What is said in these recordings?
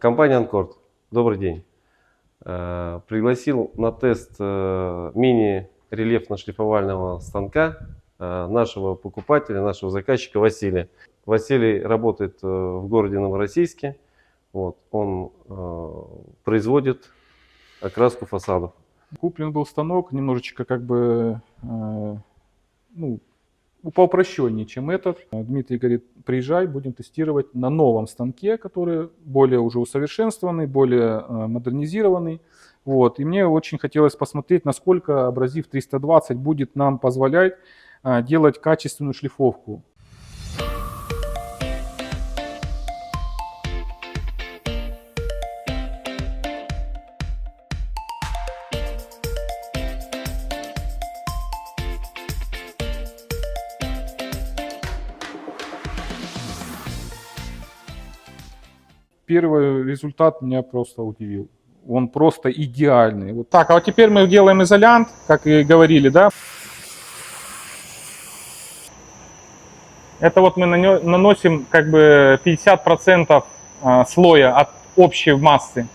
Компания Анкорд. Добрый день. Пригласил на тест мини-рельефно-шлифовального станка нашего покупателя, нашего заказчика Василия. Василий работает в городе Новороссийске. Вот, он производит окраску фасадов. Куплен был станок немножечко поупрощеннее, чем этот. Дмитрий говорит, приезжай, будем тестировать на новом станке, который более уже усовершенствованный, более модернизированный. Вот. И мне очень хотелось посмотреть, насколько абразив 320 будет нам позволять делать качественную шлифовку. Первый результат меня просто удивил. Он просто идеальный. Вот так, а вот теперь мы делаем изолянт, как и говорили, да. Это вот мы наносим как бы 50% слоя от общей массы.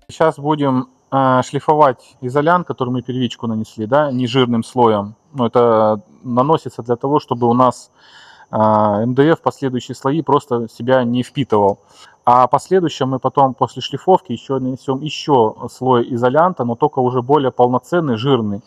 Сейчас будем шлифовать изолянт, который мы первичку нанесли, да, нежирным слоем. Но это наносится для того, чтобы у нас МДФ последующие слои просто себя не впитывал. А последующем мы потом после шлифовки еще нанесем еще слой изолянта, но только уже более полноценный, жирный.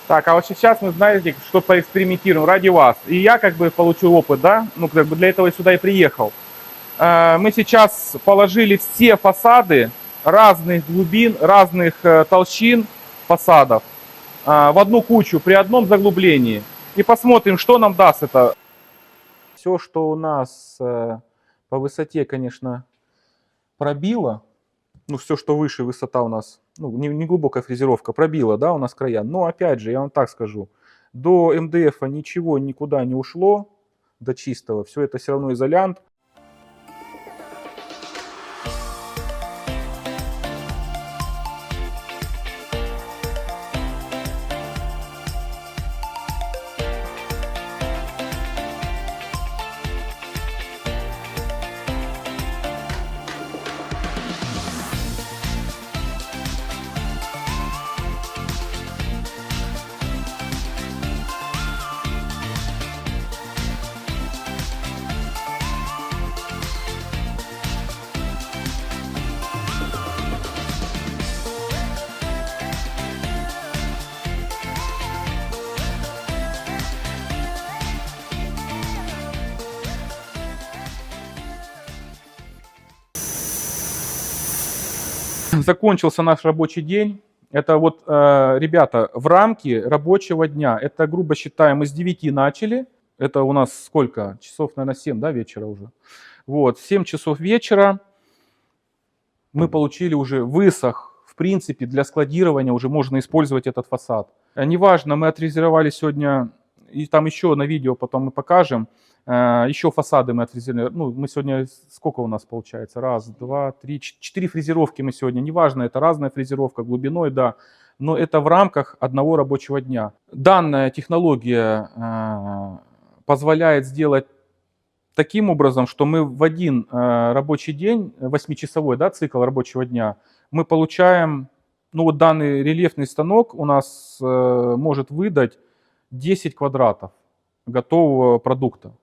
Так, а вот сейчас мы, знаете, что поэкспериментируем ради вас. И я как бы получил опыт, да, ну как бы для этого я сюда и приехал. Мы сейчас положили все фасады разных глубин, разных толщин фасадов в одну кучу при одном заглублении. И посмотрим, что нам даст это. Все, что у нас по высоте, конечно, пробило, ну, все, что выше высота у нас, ну, не глубокая фрезеровка, пробила, да, у нас края. Но, опять же, я вам так скажу, до МДФ ничего никуда не ушло, до чистого. Все это все равно изолянт. Закончился наш рабочий день. Это вот, ребята, в рамки рабочего дня. Это, грубо считаем, мы с 9 начали. Это у нас сколько? Часов, наверное, 7, да, вечера уже. Вот, 7 часов вечера мы получили уже высох. В принципе, для складирования уже можно использовать этот фасад. Неважно, мы отфрезеровали сегодня, и там еще на видео потом мы покажем, еще фасады мы отфрезеровали. Ну, мы сегодня, сколько у нас получается? Раз, два, три, 4 фрезеровки мы сегодня. Неважно, это разная фрезеровка, глубиной, да. Но это в рамках одного рабочего дня. Данная технология позволяет сделать таким образом, что мы в один рабочий день, 8-часовой, да, цикл рабочего дня, мы получаем, ну вот данный рельефный станок у нас может выдать 10 квадратов готового продукта.